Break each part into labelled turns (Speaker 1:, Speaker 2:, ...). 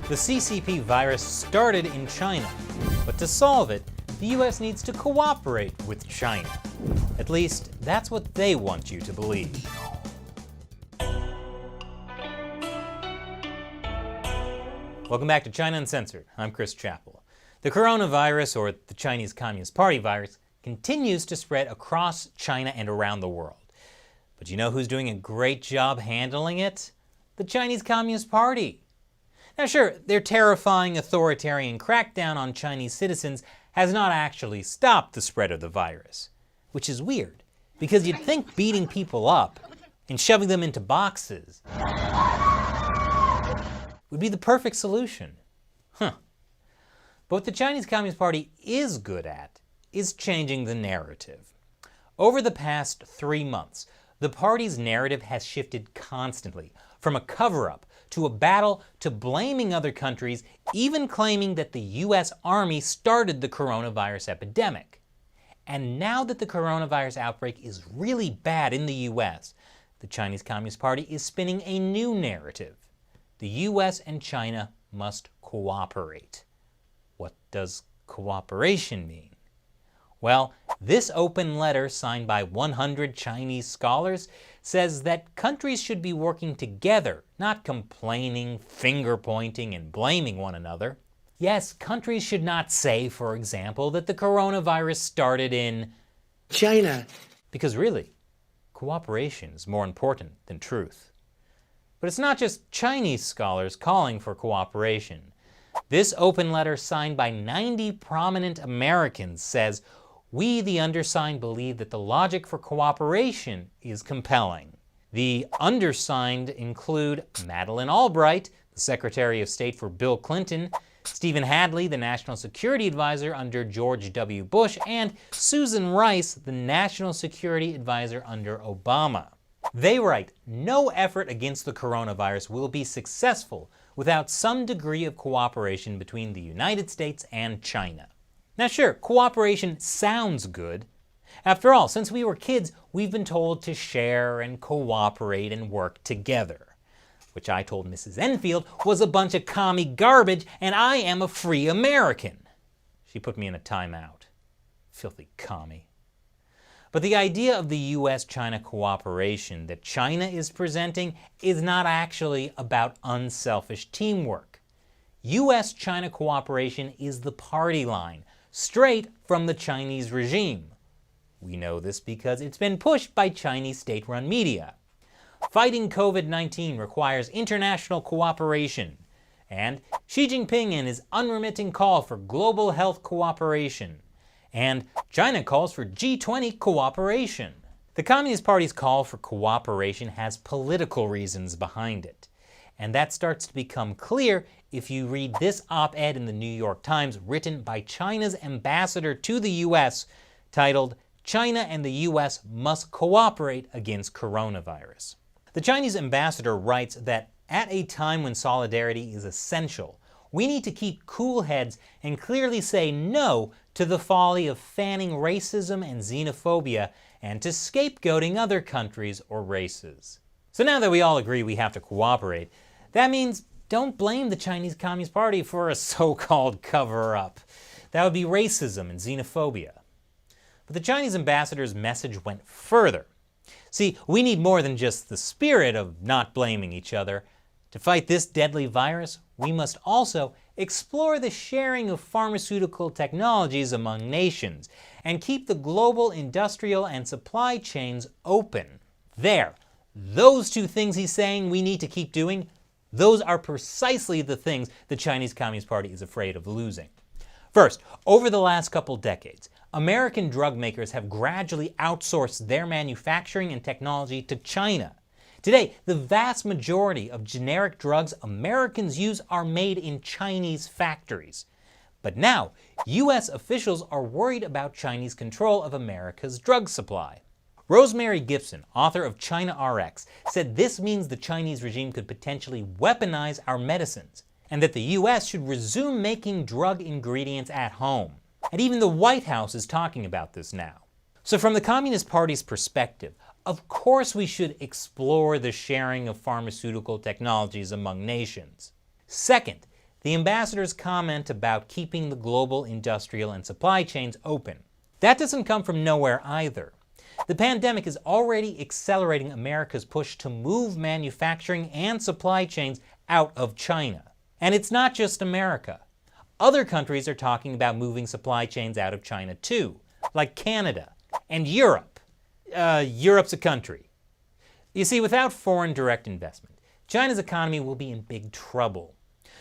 Speaker 1: The CCP virus started in China, but to solve it, the US needs to cooperate with China. At least, that's what they want you to believe. Welcome back to China Uncensored. I'm Chris Chappell. The coronavirus, or the Chinese Communist Party virus, continues to spread across China and around the world. But you know who's doing a great job handling it? The Chinese Communist Party. Now sure, their terrifying authoritarian crackdown on Chinese citizens has not actually stopped the spread of the virus, which is weird, because you'd think beating people up and shoving them into boxes would be the perfect solution. But what the Chinese Communist Party is good at is changing the narrative. Over the past 3 months, the party's narrative has shifted constantly, from a cover-up to a battle to blaming other countries, even claiming that the US Army started the coronavirus epidemic. And now that the coronavirus outbreak is really bad in the US, the Chinese Communist Party is spinning a new narrative. The US and China must cooperate. What does cooperation mean? Well, this open letter signed by 100 Chinese scholars says that countries should be working together, not complaining, finger-pointing, and blaming one another. Yes, countries should not say, for example, that the coronavirus started in
Speaker 2: China.
Speaker 1: Because really, cooperation is more important than truth. But it's not just Chinese scholars calling for cooperation. This open letter signed by 90 prominent Americans says, "We, the undersigned, believe that the logic for cooperation is compelling." The undersigned include Madeleine Albright, the Secretary of State for Bill Clinton, Stephen Hadley, the National Security Advisor under George W. Bush, and Susan Rice, the National Security Advisor under Obama. They write, "No effort against the coronavirus will be successful without some degree of cooperation between the United States and China." Now sure, cooperation sounds good. After all, since we were kids, we've been told to share and cooperate and work together, which I told Mrs. Enfield was a bunch of commie garbage, and I am a free American. She put me in a timeout. Filthy commie. But the idea of the US-China cooperation that China is presenting is not actually about unselfish teamwork. US-China cooperation is the party line, straight from the Chinese regime. We know this because it's been pushed by Chinese state-run media. Fighting COVID-19 requires international cooperation, and Xi Jinping and his unremitting call for global health cooperation, and China calls for G20 cooperation. The Communist Party's call for cooperation has political reasons behind it, and that starts to become clear if you read this op-ed in the New York Times written by China's ambassador to the US, titled, "China and the US Must Cooperate Against Coronavirus." The Chinese ambassador writes that at a time when solidarity is essential, we need to keep cool heads and clearly say no to the folly of fanning racism and xenophobia and to scapegoating other countries or races. So now that we all agree we have to cooperate, that means don't blame the Chinese Communist Party for a so-called cover-up. That would be racism and xenophobia. But the Chinese ambassador's message went further. See, we need more than just the spirit of not blaming each other. To fight this deadly virus, we must also explore the sharing of pharmaceutical technologies among nations and keep the global industrial and supply chains open. Those two things he's saying we need to keep doing, those are precisely the things the Chinese Communist Party is afraid of losing. First, over the last couple decades, American drug makers have gradually outsourced their manufacturing and technology to China. Today, the vast majority of generic drugs Americans use are made in Chinese factories. But now, US officials are worried about Chinese control of America's drug supply. Rosemary Gibson, author of China RX, said this means the Chinese regime could potentially weaponize our medicines, and that the US should resume making drug ingredients at home. And even the White House is talking about this now. So from the Communist Party's perspective, of course we should explore the sharing of pharmaceutical technologies among nations. Second, the ambassador's comment about keeping the global industrial and supply chains open. That doesn't come from nowhere either. The pandemic is already accelerating America's push to move manufacturing and supply chains out of China. And it's not just America. Other countries are talking about moving supply chains out of China too, like Canada and Europe. Europe's a country. You see, without foreign direct investment, China's economy will be in big trouble.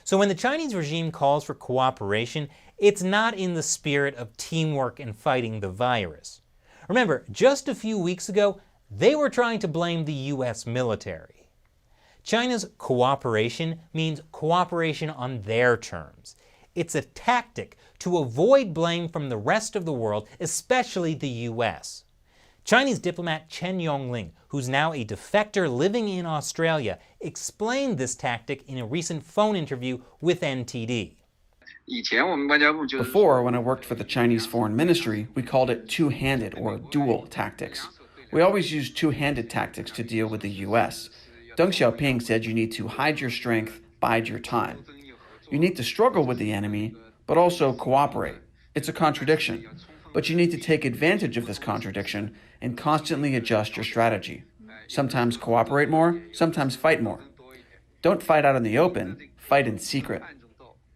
Speaker 1: So when the Chinese regime calls for cooperation, it's not in the spirit of teamwork and fighting the virus. Remember, just a few weeks ago, they were trying to blame the US military. China's cooperation means cooperation on their terms. It's a tactic to avoid blame from the rest of the world, especially the US. Chinese diplomat Chen Yongling, who's now a defector living in Australia, explained this tactic in a recent phone interview with NTD.
Speaker 2: Before, when I worked for the Chinese Foreign Ministry, we called it two-handed or dual tactics. We always used two-handed tactics to deal with the US. Deng Xiaoping said you need to hide your strength, bide your time. You need to struggle with the enemy, but also cooperate. It's a contradiction. But you need to take advantage of this contradiction and constantly adjust your strategy. Sometimes cooperate more, sometimes fight more. Don't fight out in the open, fight in secret.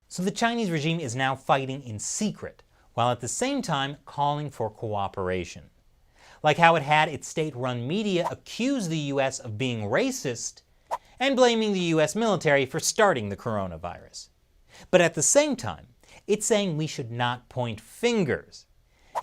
Speaker 1: So the Chinese regime is now fighting in secret, while at the same time calling for cooperation. Like how it had its state-run media accuse the US of being racist and blaming the US military for starting the coronavirus. But at the same time, it's saying we should not point fingers.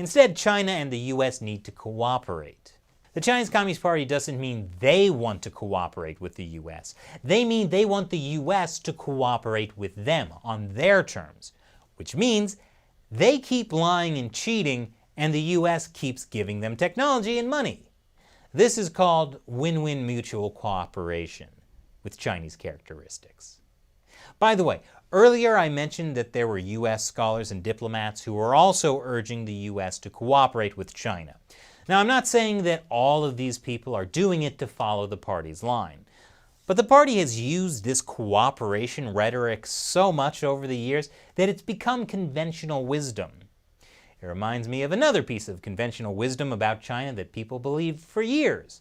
Speaker 1: Instead, China and the US need to cooperate. The Chinese Communist Party doesn't mean they want to cooperate with the US. They mean they want the US to cooperate with them on their terms, which means they keep lying and cheating and the US keeps giving them technology and money. This is called win-win mutual cooperation with Chinese characteristics. By the way, earlier I mentioned that there were US scholars and diplomats who were also urging the US to cooperate with China. Now, I'm not saying that all of these people are doing it to follow the party's line, but the party has used this cooperation rhetoric so much over the years that it's become conventional wisdom. It reminds me of another piece of conventional wisdom about China that people believed for years,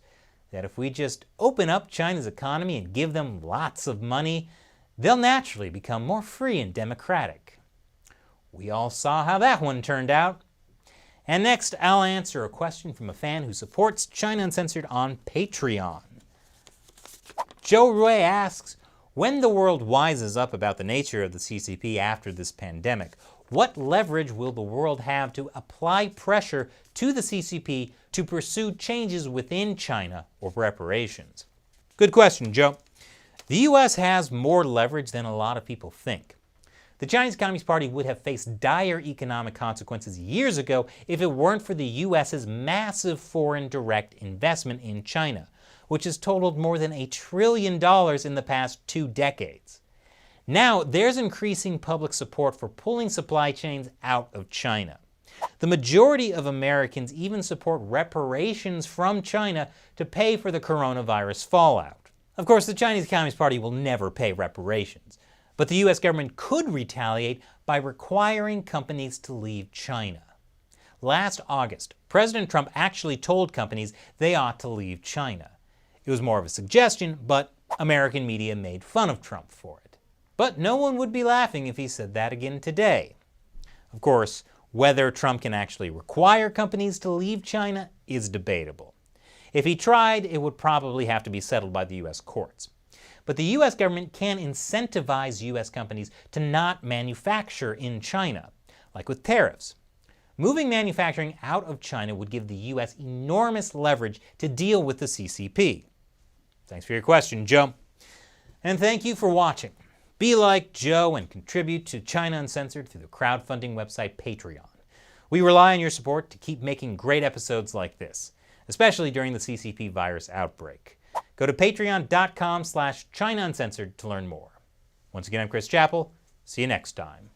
Speaker 1: that if we just open up China's economy and give them lots of money, they'll naturally become more free and democratic. We all saw how that one turned out. And next, I'll answer a question from a fan who supports China Uncensored on Patreon. Joe Rui asks, when the world wises up about the nature of the CCP after this pandemic, what leverage will the world have to apply pressure to the CCP to pursue changes within China or reparations? Good question, Joe. The US has more leverage than a lot of people think. The Chinese Communist Party would have faced dire economic consequences years ago if it weren't for the US's massive foreign direct investment in China, which has totaled more than $1 trillion in the past 2 decades. Now, there's increasing public support for pulling supply chains out of China. The majority of Americans even support reparations from China to pay for the coronavirus fallout. Of course, the Chinese Communist Party will never pay reparations, but the US government could retaliate by requiring companies to leave China. Last August, President Trump actually told companies they ought to leave China. It was more of a suggestion, but American media made fun of Trump for it. But no one would be laughing if he said that again today. Of course, whether Trump can actually require companies to leave China is debatable. If he tried, it would probably have to be settled by the US courts. But the US government can incentivize US companies to not manufacture in China, like with tariffs. Moving manufacturing out of China would give the US enormous leverage to deal with the CCP. Thanks for your question, Joe. And thank you for watching. Be like Joe and contribute to China Uncensored through the crowdfunding website Patreon. We rely on your support to keep making great episodes like this, especially during the CCP virus outbreak. Go to patreon.com/China Uncensored to learn more. Once again, I'm Chris Chappell. See you next time.